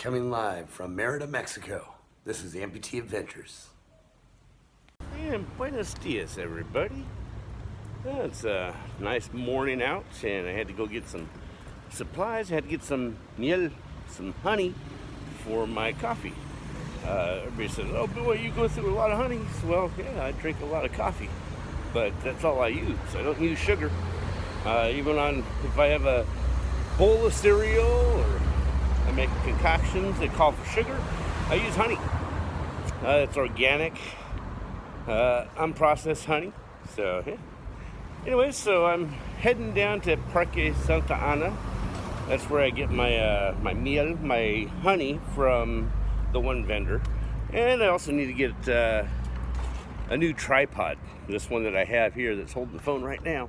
Coming live from Merida, Mexico, this is Amputee Adventures. And buenos dias, everybody. Well, it's a nice morning out, and I had to go get some supplies. I had to get some miel, some honey for my coffee. Everybody says, "Oh boy, you go through a lot of honey." Well, yeah, I drink a lot of coffee, but that's all I use. I don't use sugar. Even if I have a bowl of cereal or I make concoctions that call for sugar, I use honey. It's organic, unprocessed honey. So, yeah. Anyway, so I'm heading down to Parque Santa Ana. That's where I get my my miel, my honey from the one vendor. And I also need to get a new tripod. This one that I have here that's holding the phone right now.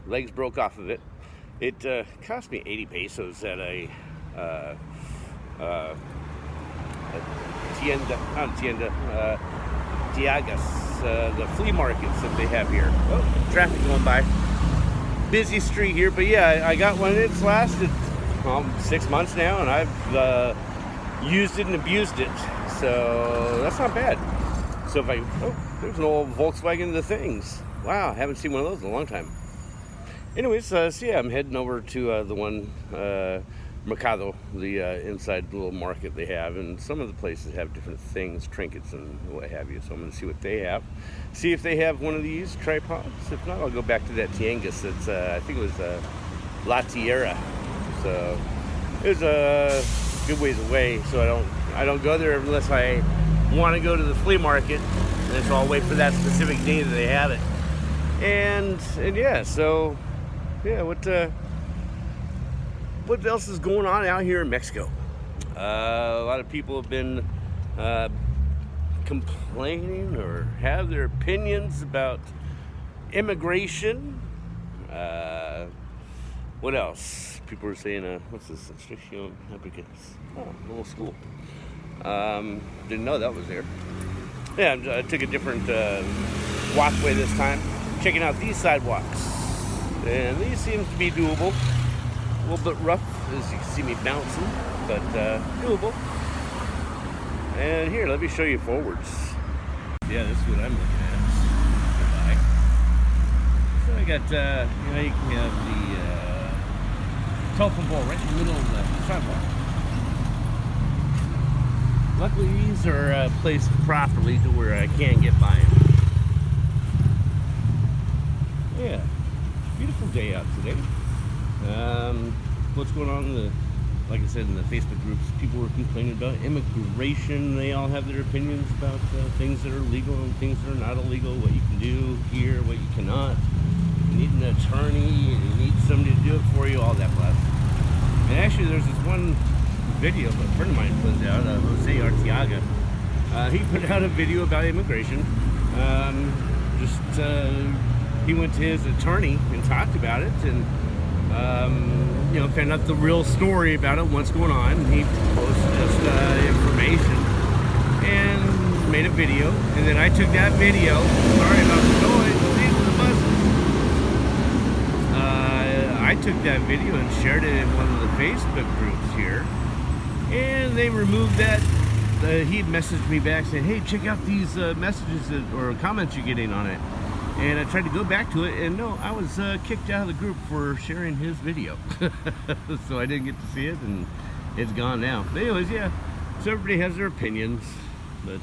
Legs broke off of it. It cost me 80 pesos at a Tiagas, the flea markets that they have here. Oh, traffic going by. Busy street here, but yeah, I got one. It's lasted 6 months now, and I've used it and abused it, so that's not bad. So there's an old Volkswagen The Things. Wow, I haven't seen one of those in a long time. Anyways, so yeah, I'm heading over to the one Mercado, the inside little market they have, and some of the places have different things, trinkets and what have you. So I'm going to see what they have, see if they have one of these tripods. If not, I'll go back to that Tianguis. That's I think it was La Tierra. So it was a good ways away. So I don't go there unless I want to go to the flea market, and so I'll wait for that specific day that they have it. And yeah, so yeah, what else is going on out here in Mexico? A lot of people have been complaining or have their opinions about immigration. What else? People are saying, what's this? Instrucción Applicants. Oh, a little school. Didn't know that was there. Yeah, I took a different walkway this time, checking out these sidewalks. And these seem to be doable. A little bit rough, as you can see me bouncing, but doable. And here, let me show you forwards. Yeah, this is what I'm looking at. So I got, you can have the telephone pole right in the middle of the sidewalk. Luckily, these are placed properly to where I can get by them. Yeah, beautiful day out today. What's going on like I said, in the Facebook groups, people were complaining about immigration. They all have their opinions about things that are legal and things that are not illegal, what you can do here, what you cannot. You need an attorney, you need somebody to do it for you, all that stuff. And actually, there's this one video that a friend of mine put out, Jose Arteaga. He put out a video about immigration. He went to his attorney and talked about it, and found out the real story about it, what's going on. He posted just information and made a video, and then I took that video. Sorry about the noise. These are the buses. I took that video and shared it in one of the Facebook groups here, and they removed that. He messaged me back saying, "Hey, check out these messages or comments you're getting on it." And I tried to go back to it, and no, I was kicked out of the group for sharing his video. So I didn't get to see it, and it's gone now. But anyways, yeah, so everybody has their opinions. But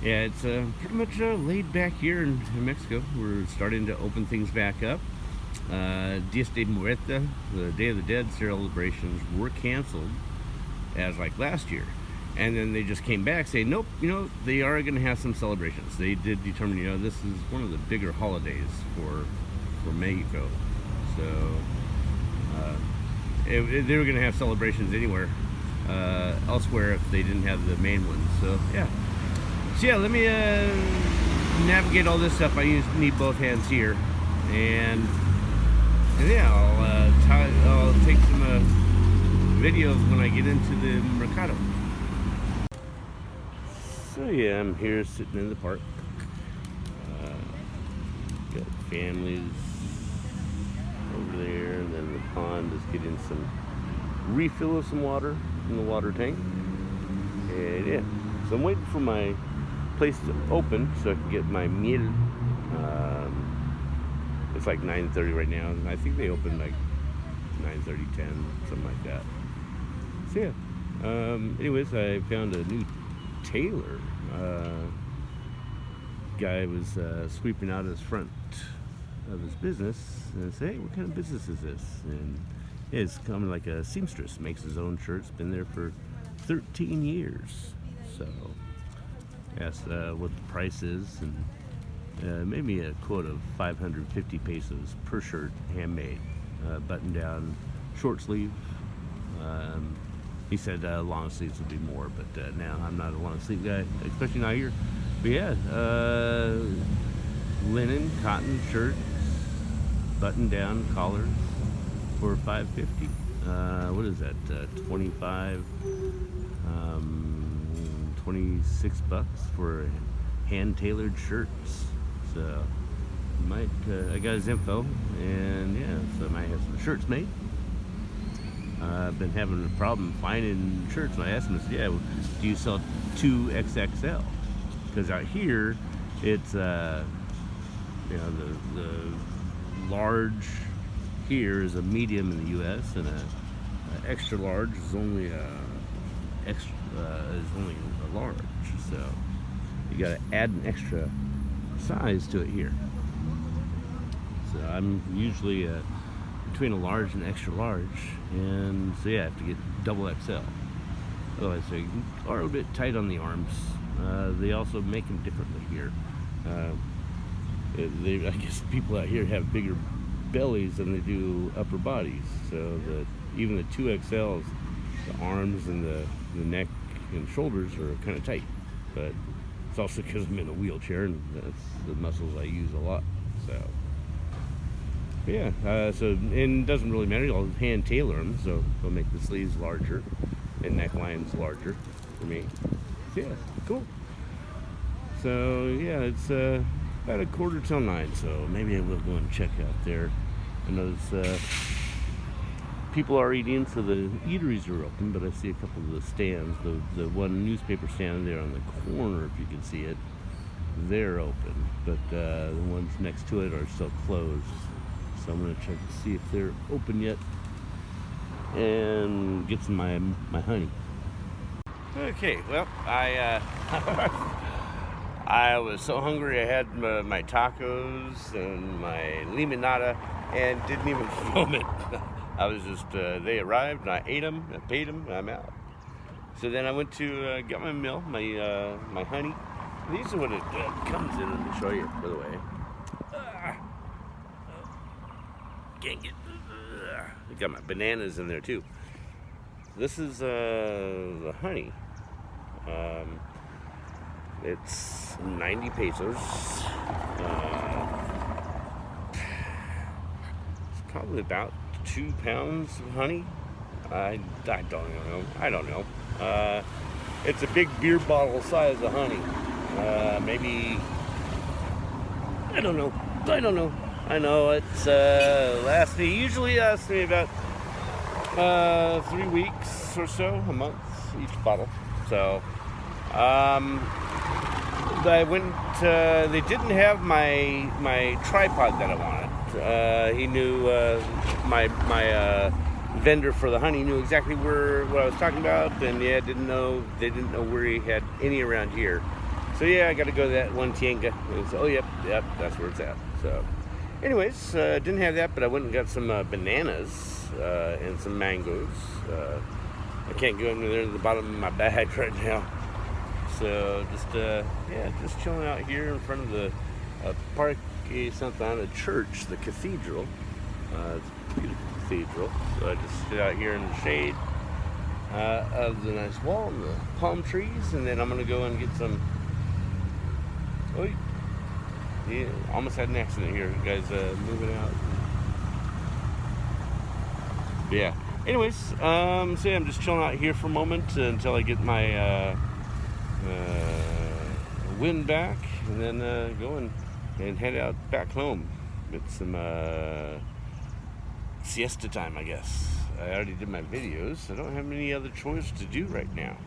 yeah, it's pretty much laid back here in Mexico. We're starting to open things back up. Dia de Muerta, the Day of the Dead celebrations, were canceled as like last year. And then they just came back saying, nope, they are going to have some celebrations. They did determine, this is one of the bigger holidays for Mexico. So they were going to have celebrations anywhere elsewhere if they didn't have the main ones. So yeah, let me navigate all this stuff. I need both hands here, and yeah, I'll take some video when I get into the Mercado. So yeah, I'm here sitting in the park. Got families over there, and then the pond is getting some refill of some water in the water tank. And yeah, so I'm waiting for my place to open so I can get my meal. It's like 9:30 right now, and I think they open like 9:30, 10, something like that. So yeah. Anyways, I found a new tailor. Guy was sweeping out his front of his business, and I said, "Hey, what kind of business is this?" And yeah, it's coming like a seamstress, makes his own shirts. Been there for 13 years. So asked what the price is, and made me a quote of 550 pesos per shirt, handmade, button down, short sleeve. He said long sleeves would be more, but now I'm not a long sleeve guy, especially not here. But yeah, linen, cotton shirts, button down collars for 550. What is that? 25, 26 bucks for hand tailored shirts. So might I got his info, and yeah, so I might have some shirts made. I've been having a problem finding shirts, and I asked him, I said, "Yeah, do you sell 2XXL?" Because out here, it's the large here is a medium in the U.S. and a extra large is only a large. So you got to add an extra size to it here. So I'm usually between a large and extra large, and so yeah, I have to get double XL. Otherwise, they are a bit tight on the arms. They also make them differently here. I guess people out here have bigger bellies than they do upper bodies. So even the 2XLs, the arms and the neck and shoulders are kind of tight. But it's also because I'm in a wheelchair, and that's the muscles I use a lot. So yeah, and it doesn't really matter. I'll hand tailor them, so I'll make the sleeves larger and necklines larger for me. So yeah, cool. So yeah, it's about 8:45, so maybe I will go and check out there. I notice people are eating, so the eateries are open, but I see a couple of the stands. The one newspaper stand there on the corner, if you can see it, they're open, but the ones next to it are still closed. So I'm going to check to see if they're open yet and get some my honey. Okay, well, I was so hungry. I had my tacos and my limonada and didn't even film it. I was just, they arrived and I ate them, I paid them, and I'm out. So then I went to get my meal, my honey. These are what it comes in. Let me show you, by the way. Can't get. I got my bananas in there too. This is the honey. It's 90 pesos. It's probably about 2 pounds of honey. I don't know. It's a big beer bottle size of honey. Maybe. I don't know. I know it's usually lasts me about 3 weeks or so, a month each bottle. So I went. They didn't have my tripod that I wanted. He knew my vendor for the honey knew exactly what I was talking about, and yeah, they didn't know where he had any around here. So yeah, I got to go to that one tienda. Oh yep, that's where it's at. So. Anyways, didn't have that, but I went and got some bananas and some mangoes. I can't go in there at the bottom of my bag right now. So just chilling out here in front of the Parque Santa Ana Church, the cathedral. It's a beautiful cathedral. So I just sit out here in the shade of the nice wall and the palm trees, and then I'm gonna go and get some. Oh, yeah, almost had an accident here. Guys moving out. But yeah. Anyways, so I'm just chilling out here for a moment until I get my wind back, and then go and head out back home. It's some siesta time, I guess. I already did my videos, so I don't have any other chores to do right now.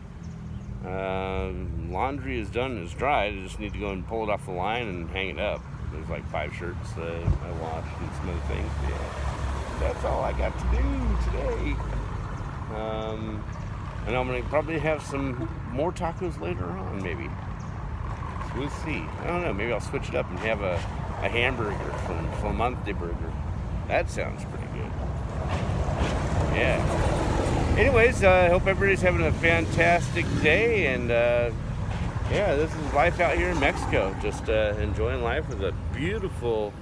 Laundry is done and it's dried. I just need to go and pull it off the line and hang it up. There's like 5 shirts I washed and some other things. Yeah, that's all I got to do today. And I'm gonna probably have some more tacos later on, maybe. So we'll see. I don't know. Maybe I'll switch it up and have a hamburger from Flamante Burger. That sounds pretty good. Yeah. Anyways, I hope everybody's having a fantastic day, and yeah, this is life out here in Mexico. Just enjoying life with a beautiful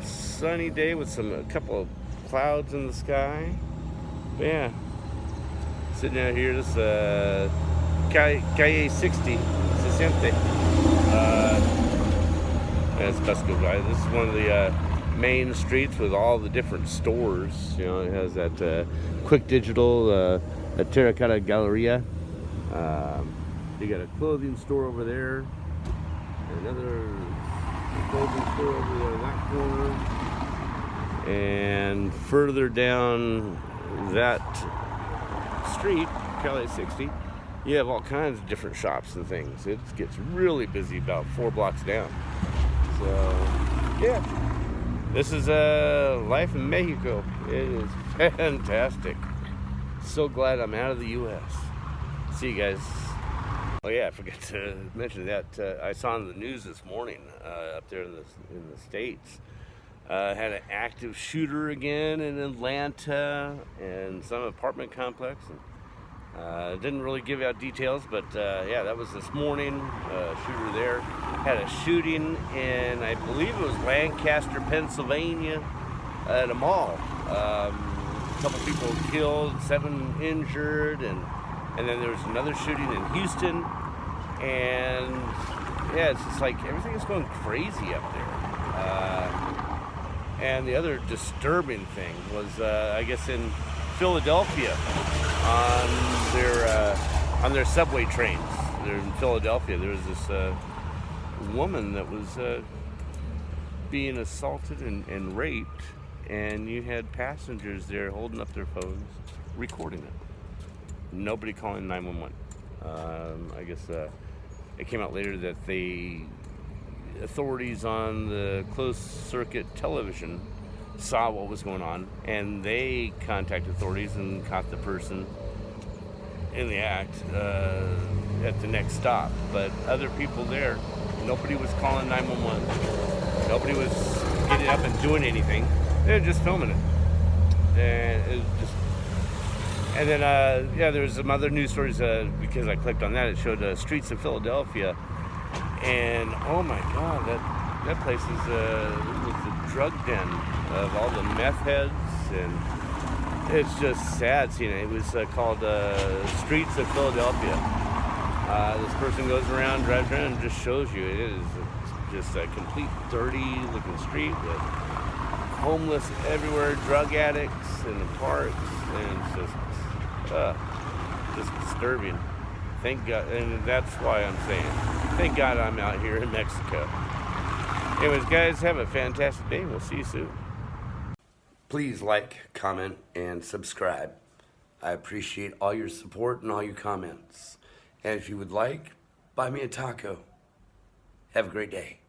sunny day with a couple of clouds in the sky. But yeah, sitting out here, this Calle 60, that's best go by. This is one of the main streets with all the different stores. You know, it has that Quick Digital, a Terracotta Galleria. You got a clothing store over there, another clothing store over there in that corner, and further down that street, Calle 60, you have all kinds of different shops and things. It gets really busy about 4 blocks down. So, yeah, this is life in Mexico. It is fantastic. So glad I'm out of the U.S. See you guys. Oh yeah, I forgot to mention that I saw in the news this morning up there in the States. Had an active shooter again in Atlanta and some apartment complex. And, didn't really give out details, but yeah, that was this morning. Shooter there had a shooting in, I believe it was Lancaster, Pennsylvania, at a mall. A couple people killed, 7 injured, and then there was another shooting in Houston, and yeah, it's just like everything is going crazy up there. And the other disturbing thing was, I guess, in Philadelphia on their subway trains. There in Philadelphia, there was this woman that was being assaulted and raped, and you had passengers there holding up their phones, recording it. Nobody calling 911. I guess it came out later that authorities on the closed circuit television saw what was going on, and they contacted authorities and caught the person in the act at the next stop. But other people there, nobody was calling 911. Nobody was getting up and doing anything. They were just filming it. And it was just. And then, yeah, there was some other news stories because I clicked on that. It showed streets of Philadelphia, and oh my God, that place is was the drug den of all the meth heads, and it's just sad seeing it. It was called Streets of Philadelphia. This person goes around, drives around, and just shows you it is just a complete dirty-looking street with homeless everywhere, drug addicts in the parks, and it's just disturbing. Thank God, and that's why I'm saying, thank God I'm out here in Mexico. Anyways, guys, have a fantastic day. We'll see you soon. Please like, comment, and subscribe. I appreciate all your support and all your comments. And if you would like, buy me a taco. Have a great day.